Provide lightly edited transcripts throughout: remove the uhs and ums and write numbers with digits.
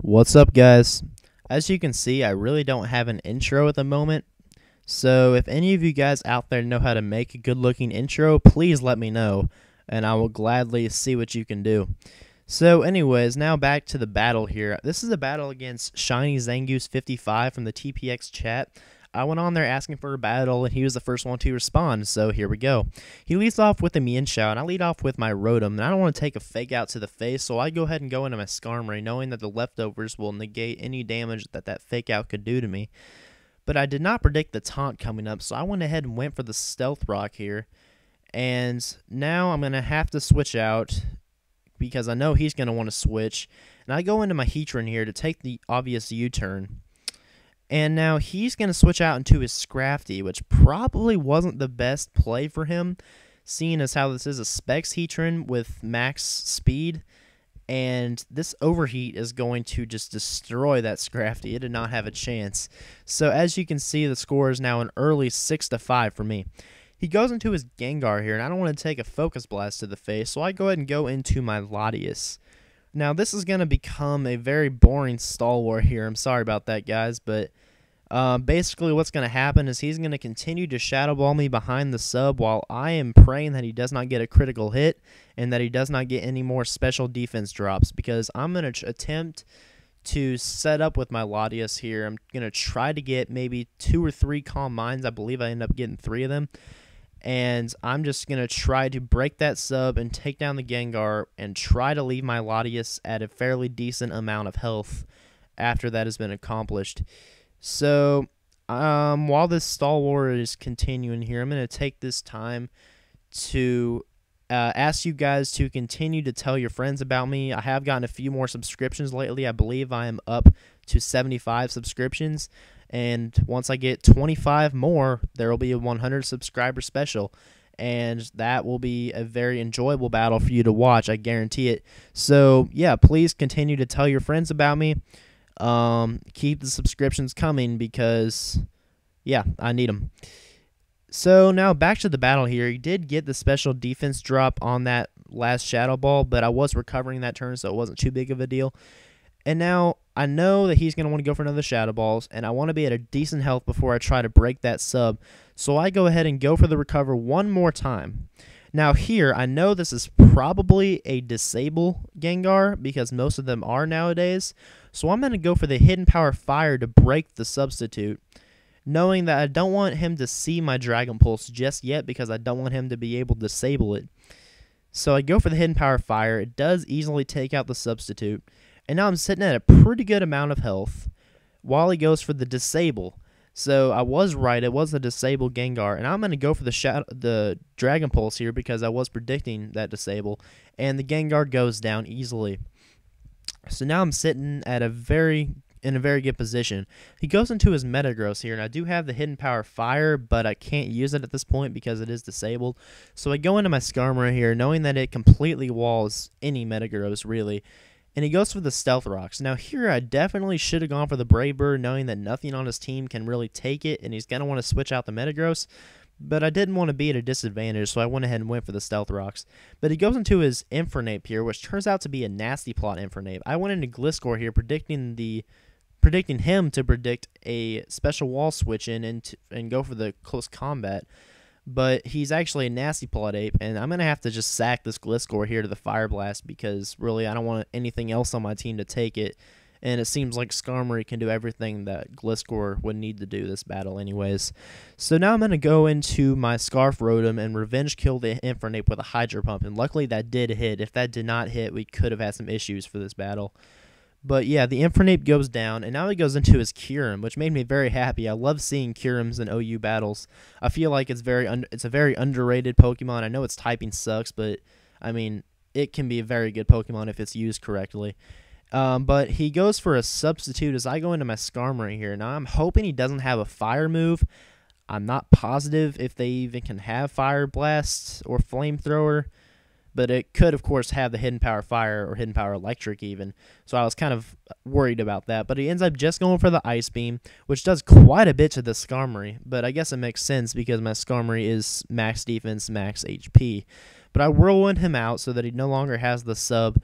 What's up, guys? As you can see, I really don't have an intro at the moment, so if any of you guys out there know how to make a good looking intro, please let me know, and I will gladly see what you can do. So anyways, now back to the battle here. This is a battle against Shinyzangoose55 from the TPX chat. I went on there asking for a battle, and he was the first one to respond, so here we go. He leads off with a Mienshao, and I lead off with my Rotom, and I don't want to take a fake out to the face, so I go ahead and go into my Skarmory, knowing that the leftovers will negate any damage that fake out could do to me. But I did not predict the taunt coming up, so I went ahead and went for the Stealth Rock here. And now I'm going to have to switch out, because I know he's going to want to switch. And I go into my Heatran here to take the obvious U-turn. And now he's going to switch out into his Scrafty, which probably wasn't the best play for him, seeing as how this is a Specs Heatran with max speed. And this Overheat is going to just destroy that Scrafty. It did not have a chance. So as you can see, the score is now an early 6-5 for me. He goes into his Gengar here, and I don't want to take a Focus Blast to the face, so I go ahead and go into my Latias. Now, this is going to become a very boring stall war here. I'm sorry about that, guys, but basically what's going to happen is he's going to continue to Shadow Ball me behind the sub while I am praying that he does not get a critical hit and that he does not get any more special defense drops, because I'm going to attempt to set up with my Latias here. I'm going to try to get maybe 2 or 3 Calm Minds. I believe I end up getting 3 of them. And I'm just going to try to break that sub and take down the Gengar and try to leave my Latias at a fairly decent amount of health after that has been accomplished. So, while this stall war is continuing here, I'm going to take this time to ask you guys to continue to tell your friends about me. I have gotten a few more subscriptions lately. I believe I am up to 75 subscriptions. And once I get 25 more, there will be a 100 subscriber special. And that will be a very enjoyable battle for you to watch. I guarantee it. So, yeah, please continue to tell your friends about me. Keep the subscriptions coming because, yeah, I need them. So, now back to the battle here. He did get the special defense drop on that last Shadow Ball, but I was recovering that turn, so it wasn't too big of a deal. And now I know that he's going to want to go for another Shadow Balls, and I want to be at a decent health before I try to break that sub. So I go ahead and go for the recover one more time. Now here, I know this is probably a disable Gengar because most of them are nowadays. So I'm going to go for the Hidden Power Fire to break the substitute, knowing that I don't want him to see my Dragon Pulse just yet because I don't want him to be able to disable it. So I go for the Hidden Power Fire. It does easily take out the substitute. And now I'm sitting at a pretty good amount of health while he goes for the disable. So I was right. It was a disable Gengar. And I'm going to go for the Dragon Pulse here because I was predicting that disable. And the Gengar goes down easily. So now I'm sitting at in a very good position. He goes into his Metagross here. And I do have the Hidden Power Fire, but I can't use it at this point because it is disabled. So I go into my Skarmory here knowing that it completely walls any Metagross really. And he goes for the Stealth Rocks. Now here I definitely should have gone for the Brave Bird, knowing that nothing on his team can really take it, and he's going to want to switch out the Metagross. But I didn't want to be at a disadvantage, so I went ahead and went for the Stealth Rocks. But he goes into his Infernape here, which turns out to be a nasty plot Infernape. I went into Gliscor here, predicting him to predict a special wall switch in and go for the close combat. But he's actually a nasty plot ape, and I'm going to have to just sack this Gliscor here to the Fire Blast because, really, I don't want anything else on my team to take it. And it seems like Skarmory can do everything that Gliscor would need to do this battle anyways. So now I'm going to go into my Scarf Rotom and revenge kill the Infernape with a Hydro Pump. And luckily that did hit. If that did not hit, we could have had some issues for this battle. But yeah, the Infernape goes down, and now he goes into his Kyurem, which made me very happy. I love seeing Kyurems in OU battles. I feel like it's a very underrated Pokemon. I know its typing sucks, but I mean, it can be a very good Pokemon if it's used correctly. But he goes for a substitute as I go into my Skarmory here. Now I'm hoping he doesn't have a Fire move. I'm not positive if they even can have Fire Blast or Flamethrower. But it could, of course, have the Hidden Power Fire or Hidden Power Electric even. So I was kind of worried about that. But he ends up just going for the Ice Beam, which does quite a bit to the Skarmory. But I guess it makes sense because my Skarmory is max defense, max HP. But I Whirlwind him out so that he no longer has the sub.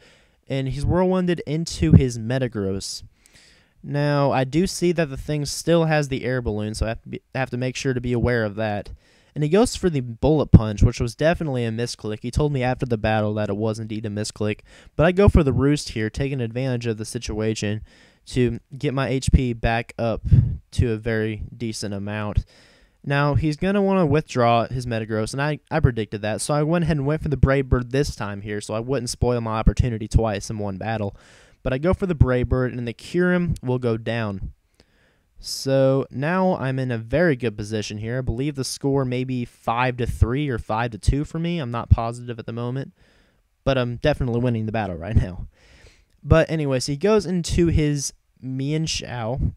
And he's Whirlwinded into his Metagross. Now, I do see that the thing still has the air balloon, so I have to make sure to be aware of that. And he goes for the bullet punch, which was definitely a misclick. He told me after the battle that it was indeed a misclick. But I go for the roost here, taking advantage of the situation to get my HP back up to a very decent amount. Now, he's going to want to withdraw his Metagross, and I predicted that. So I went ahead and went for the Brave Bird this time here, so I wouldn't spoil my opportunity twice in one battle. But I go for the Brave Bird, and the Kyurem will go down. So now I'm in a very good position here. I believe the score may be 5-3 or 5-2 for me. I'm not positive at the moment, but I'm definitely winning the battle right now. But anyways, he goes into his Mienshao.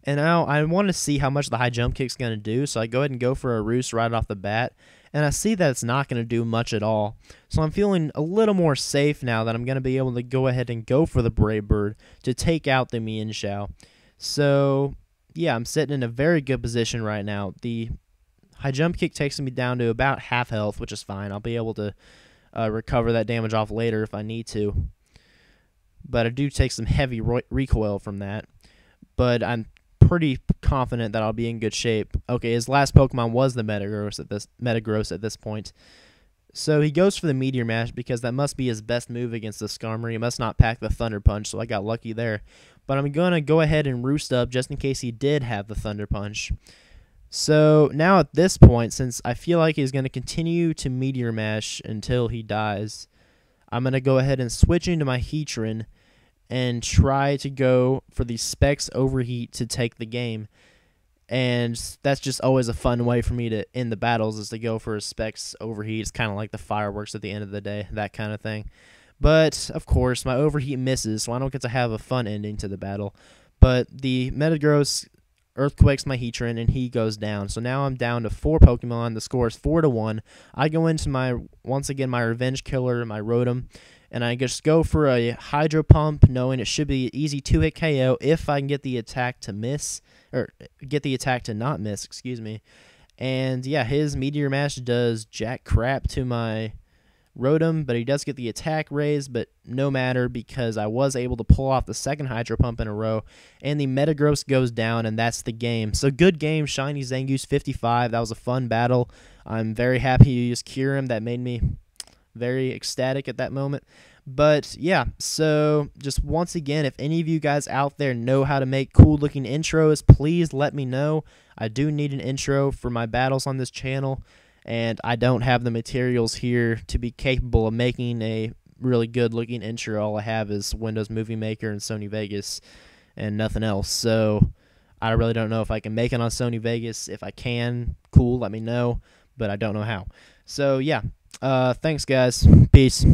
And now I want to see how much the high jump kick's going to do, so I go ahead and go for a roost right off the bat. And I see that it's not going to do much at all. So I'm feeling a little more safe now that I'm going to be able to go ahead and go for the Brave Bird to take out the Mienshao. So, yeah, I'm sitting in a very good position right now. The high jump kick takes me down to about half health, which is fine. I'll be able to recover that damage off later if I need to. But I do take some heavy recoil from that. But I'm pretty confident that I'll be in good shape. Okay, his last Pokemon was the Metagross at this point. So he goes for the Meteor Mash because that must be his best move against the Skarmory. He must not pack the Thunder Punch, so I got lucky there. But I'm going to go ahead and roost up just in case he did have the Thunder Punch. So now at this point, since I feel like he's going to continue to Meteor Mash until he dies, I'm going to go ahead and switch into my Heatran and try to go for the Specs Overheat to take the game. And that's just always a fun way for me to end the battles, is to go for a Specs Overheat. It's kind of like the fireworks at the end of the day, that kind of thing. But, of course, my Overheat misses, so I don't get to have a fun ending to the battle. But the Metagross Earthquakes my Heatran, and he goes down. So now I'm down to 4 Pokemon. The score is 4-1. I go into once again, my Revenge Killer, my Rotom, and I just go for a Hydro Pump, knowing it should be an easy 2-hit KO if I can get the attack to miss, or get the attack to not miss, excuse me. And yeah, his Meteor Mash does jack crap to my Rotom, but he does get the attack raised, but no matter, because I was able to pull off the second Hydro Pump in a row, and the Metagross goes down, and that's the game. So good game, Shinyzangoose55. That was a fun battle. I'm very happy to use Kyurem. That made me very ecstatic at that moment. But yeah, so just once again, if any of you guys out there know how to make cool looking intros, please let me know. I do need an intro for my battles on this channel, and I don't have the materials here to be capable of making a really good looking intro. All I have is Windows Movie Maker and Sony Vegas and nothing else. So I really don't know if I can make it on Sony Vegas. If I can, cool, let me know, but I don't know how. So yeah, thanks guys. Peace.